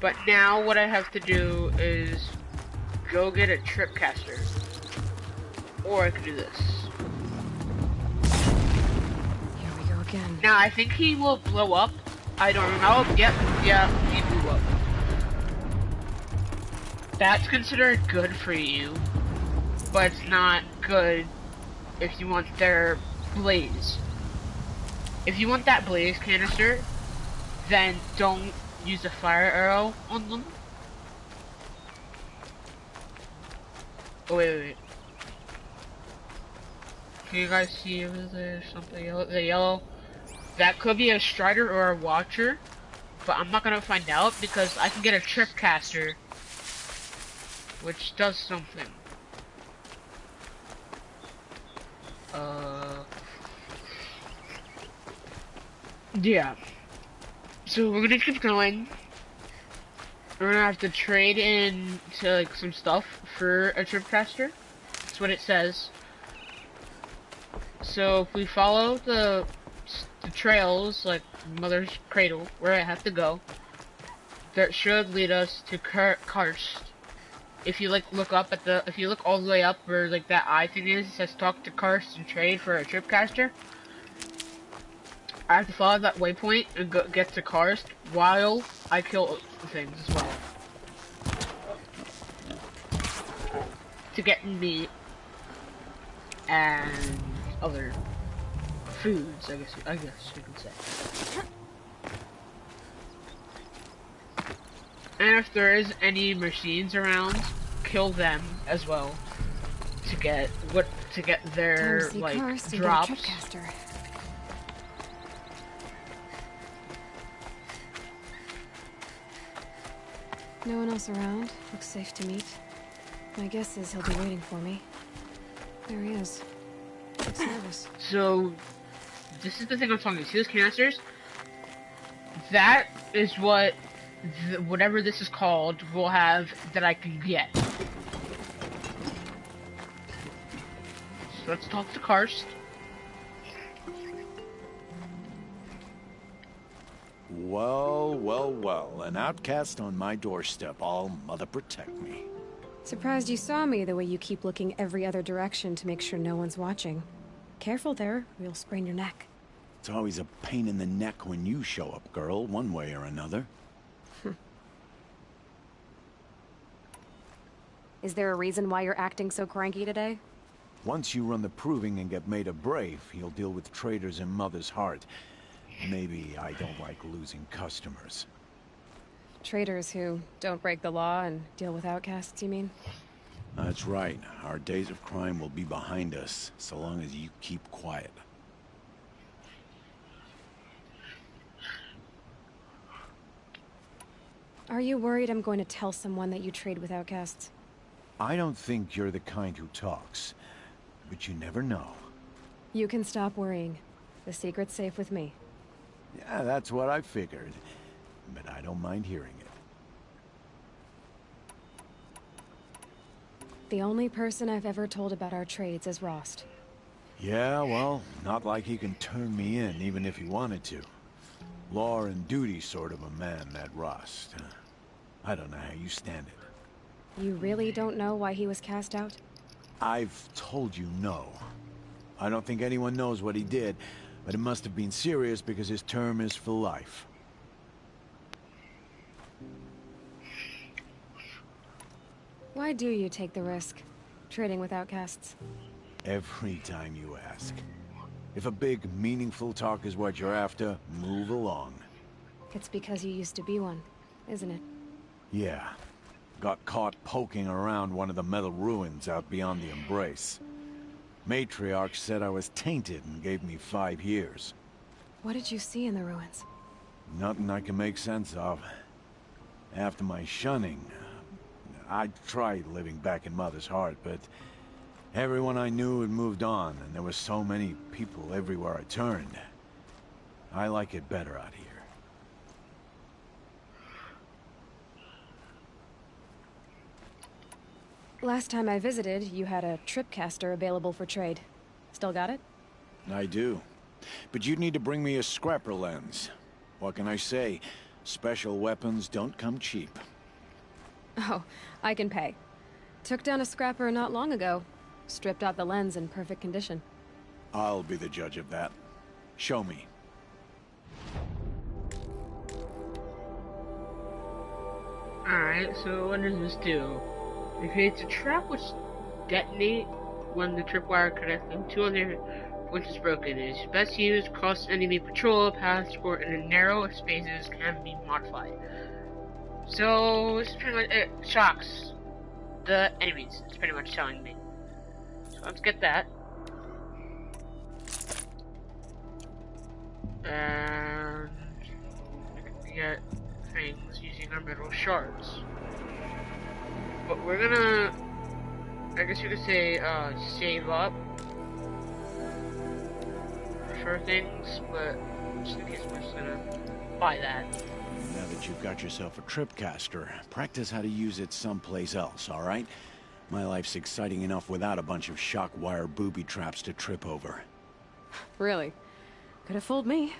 but now what I have to do is go get a trip caster. Or I could do this. Here we go again. Now I think he will blow up. I don't know. Oh, yeah, he blew up. That's considered good for you, but it's not good if you want their blaze. If you want that blaze canister, then don't use a fire arrow on them. Oh wait. Can you guys see over there something yellow? The yellow? That could be a strider or a watcher, but I'm not gonna find out because I can get a trip caster, which does something. Yeah. So we're gonna keep going. We're gonna have to trade in to like some stuff for a trip caster. That's what it says. So if we follow the trails, like Mother's Cradle, where I have to go, that should lead us to Karst. If you like look up at if you look all the way up where like that eye thing is, it says talk to Karst and trade for a trip caster. I have to follow that waypoint and get to Karst while I kill things as well. To get meat and other foods, I guess you could say. And if there is any machines around, kill them as well to get their like drops. No one else around. Looks safe to meet. My guess is he'll be waiting for me. There he is. Looks nervous. So, this is the thing I'm talking about. See those canisters? That is what, whatever this is called, will have that I can get. So let's talk to Karst. Well, well, well. An outcast on my doorstep. All mother protect me. Surprised you saw me the way you keep looking every other direction to make sure no one's watching. Careful there, or you'll sprain your neck. It's always a pain in the neck when you show up, girl, one way or another. Is there a reason why you're acting so cranky today? Once you run the proving and get made a brave, you'll deal with traitors in Mother's Heart. Maybe I don't like losing customers. Traitors who don't break the law and deal with outcasts, you mean? That's right. Our days of crime will be behind us, so long as you keep quiet. Are you worried I'm going to tell someone that you trade with outcasts? I don't think you're the kind who talks, but you never know. You can stop worrying. The secret's safe with me. Yeah, that's what I figured, but I don't mind hearing it. The only person I've ever told about our trades is Rost. Yeah, well, not like he can turn me in, even if he wanted to. Law and duty sort of a man, that Rost. I don't know how you stand it. You really don't know why he was cast out? I've told you no. I don't think anyone knows what he did, but it must have been serious because his term is for life. Why do you take the risk, trading with outcasts? Every time you ask. If a big, meaningful talk is what you're after, move along. It's because you used to be one, isn't it? Yeah. Got caught poking around one of the metal ruins out beyond the Embrace. Matriarch said I was tainted and gave me 5 years. What did you see in the ruins? Nothing I can make sense of. After my shunning, I tried living back in Mother's Heart, but everyone I knew had moved on, and there were so many people everywhere I turned. I like it better out here. Last time I visited, you had a tripcaster available for trade. Still got it? I do. But you'd need to bring me a scrapper lens. What can I say? Special weapons don't come cheap. Oh, I can pay. Took down a scrapper not long ago. Stripped out the lens in perfect condition. I'll be the judge of that. Show me. Alright, so what does this do? It creates a trap which detonate when the tripwire connecting two other which is broken. It is best used cross enemy patrol paths or in the narrow spaces can be modified. So this is pretty much it shocks the enemies, it's pretty much telling me. So let's get that. And we can get things using our mineral shards. But we're gonna, I guess you could say, save up for things, but just in case we're just gonna buy that. Now that you've got yourself a tripcaster, practice how to use it someplace else, alright? My life's exciting enough without a bunch of shock wire booby traps to trip over. Really? Could have fooled me.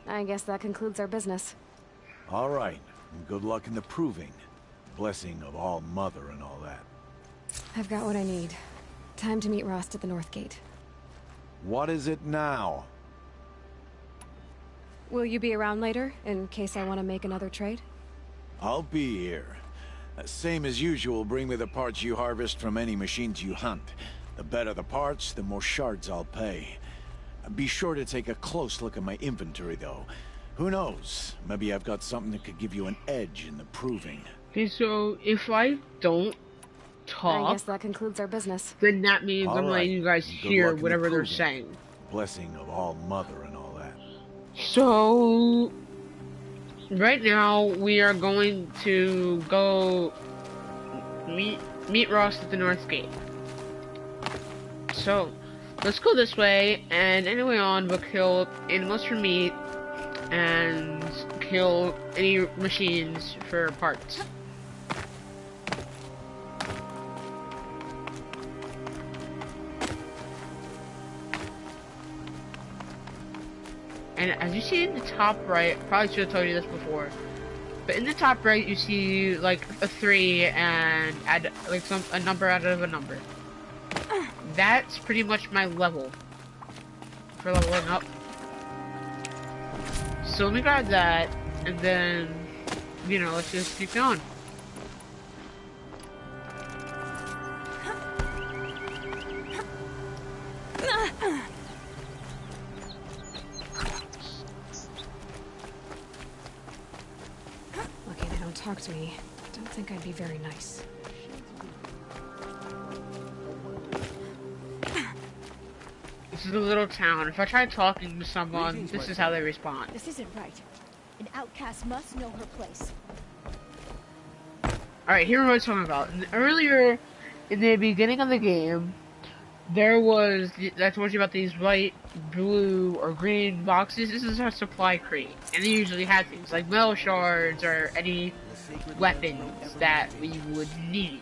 I guess that concludes our business. Alright, good luck in the proving. Blessing of All Mother and all that. I've got what I need. Time to meet Rost at the North Gate. What is it now? Will you be around later, in case I want to make another trade? I'll be here. Same as usual, bring me the parts you harvest from any machines you hunt. The better the parts, the more shards I'll pay. Be sure to take a close look at my inventory, though. Who knows? Maybe I've got something that could give you an edge in the proving. Okay, so if I don't talk, I guess that concludes our business. then that means I'm letting you guys hear whatever they're saying. Blessing of All Mother and all that. So right now we are going to go meet Ross at the North Gate. So let's go this way, and anyway on we'll kill animals for meat and kill any machines for parts. And as you see in the top right, probably should have told you this before, but in the top right you see like a 3 and add like a number out of a number. That's pretty much my level for leveling up. So let me grab that, and then, you know, let's just keep going. Lucky they don't talk to me. Don't think I'd be very nice. This is a little town. If I try talking to someone, this is how they respond. This isn't right. An outcast must know her place. Alright, here's what I was talking about. Earlier, in the beginning of the game, there was, I told you about these white, blue, or green boxes. This is our supply crate. And they usually had things like metal shards or any weapons that we would need.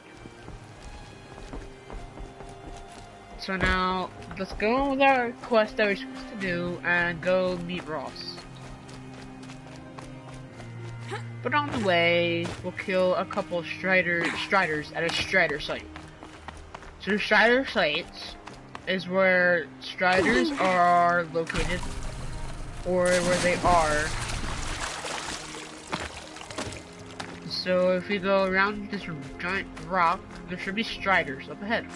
So now, let's go on with our quest that we're supposed to do and go meet Ross. But on the way, we'll kill a couple of striders at a strider site. So the strider sites is where striders are located, or where they are. So if we go around this giant rock, there should be striders up ahead.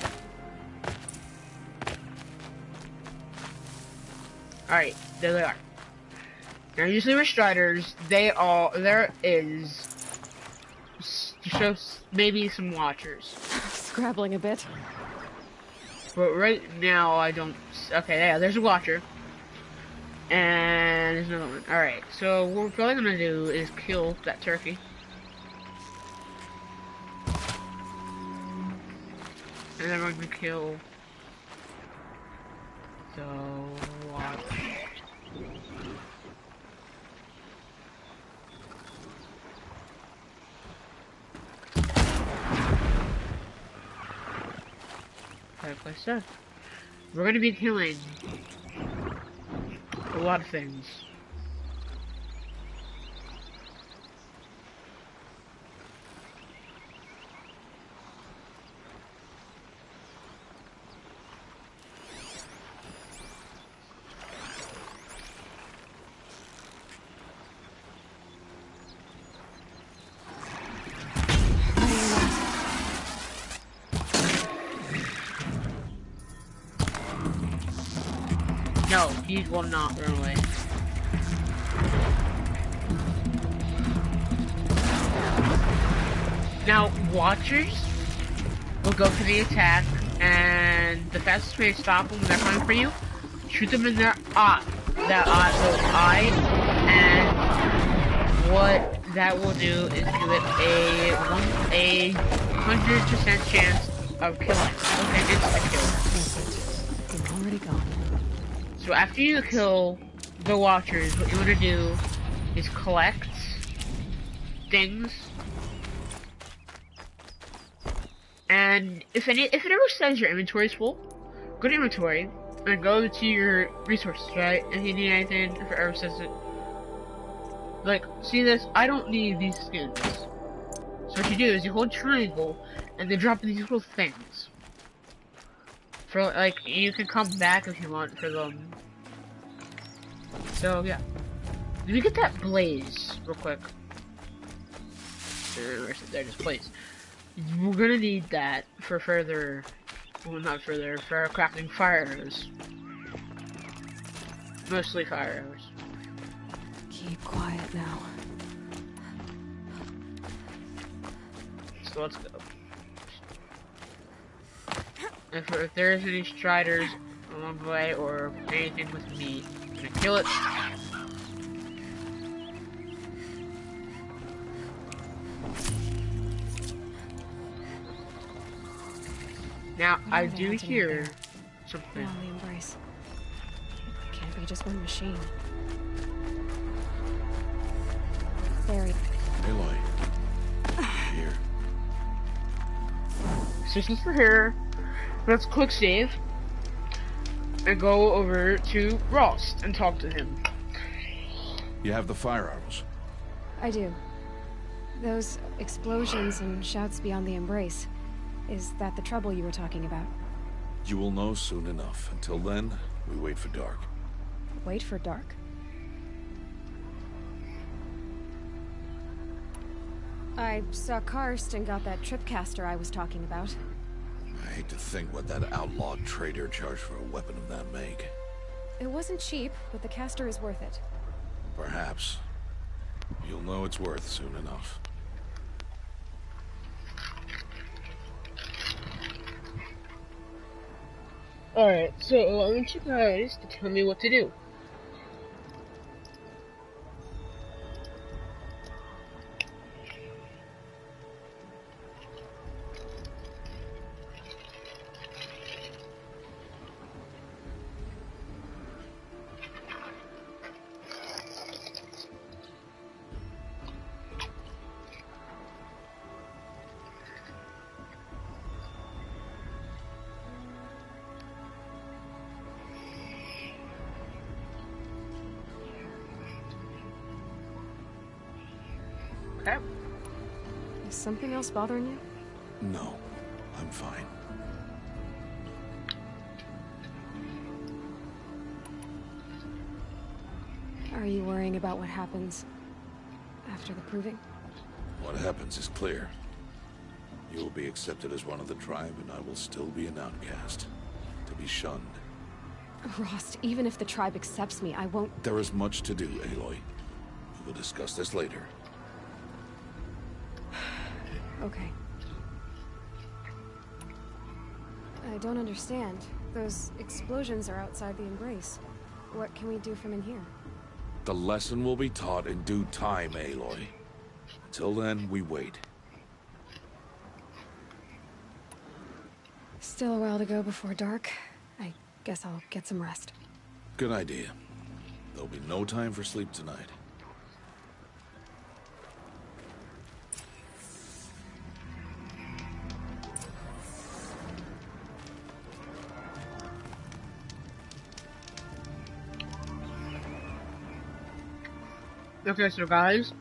Alright, there they are. Now usually with striders, there is just maybe some watchers. Scrabbling a bit. But right now I don't, okay, yeah, there's a watcher. And there's another one. Alright, so what we're probably gonna do is kill that turkey. And then we're gonna kill the watch. like I said, we're gonna be killing a lot of things. No, he will not run away. Now, watchers will go for the attack, and the fastest way to stop them when they're coming for you, shoot them in their eye. And what that will do is give it a 100% chance of killing. Okay, instant kill. They're already gone. So after you kill the watchers, what you want to do is collect things, and if it ever says your inventory is full, go to inventory and go to your resources, right? If you need anything, if it ever says it, like, see this? I don't need these skins. So what you do is you hold triangle and then drop these little things. For, like, you can come back if you want for them. So, yeah. Let me get that blaze real quick. There, just blaze. We're gonna need that for further, well, not further, for crafting fire arrows. Mostly fire arrows. Keep quiet now. So let's go. If there's any striders along the way or anything with meat, I'm gonna kill it. Now I do hear something. On the embrace. Can't be just one machine. Barry. Aloy. Here. So since we're here, let's quick save and go over to Ross and talk to him. You have the fire arrows. I do. Those explosions and shouts beyond the embrace. Is that the trouble you were talking about? You will know soon enough. Until then, we wait for dark. Wait for dark. I saw Karst and got that tripcaster I was talking about. I hate to think what that outlawed trader charged for a weapon of that make. It wasn't cheap, but the caster is worth it. Perhaps. You'll know it's worth soon enough. Alright, so I want you guys to tell me what to do. Okay. Is something else bothering you? No, I'm fine. Are you worrying about what happens after the proving? What happens is clear. You will be accepted as one of the tribe, and I will still be an outcast. To be shunned. Rost, even if the tribe accepts me, I won't... There is much to do, Aloy. We will discuss this later. Okay. I don't understand. Those explosions are outside the embrace. What can we do from in here? The lesson will be taught in due time, Aloy. Until then, we wait. Still a while to go before dark. I guess I'll get some rest. Good idea. There'll be no time for sleep tonight. Okay, so guys,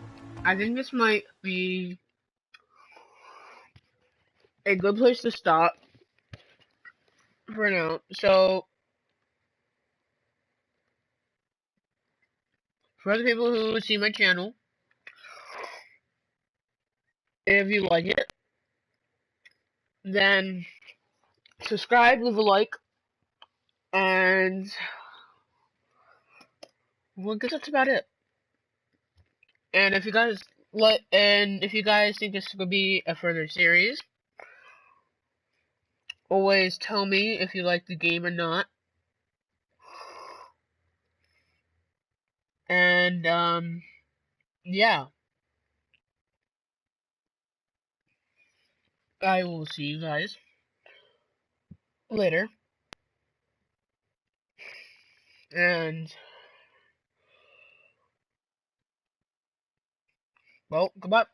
I think this might be a good place to stop for now. So, for the people who see my channel, if you like it, then subscribe, leave a like, and well, I guess that's about it. And if you guys think this could be a further series, always tell me if you like the game or not. And yeah, I will see you guys later. And well, goodbye.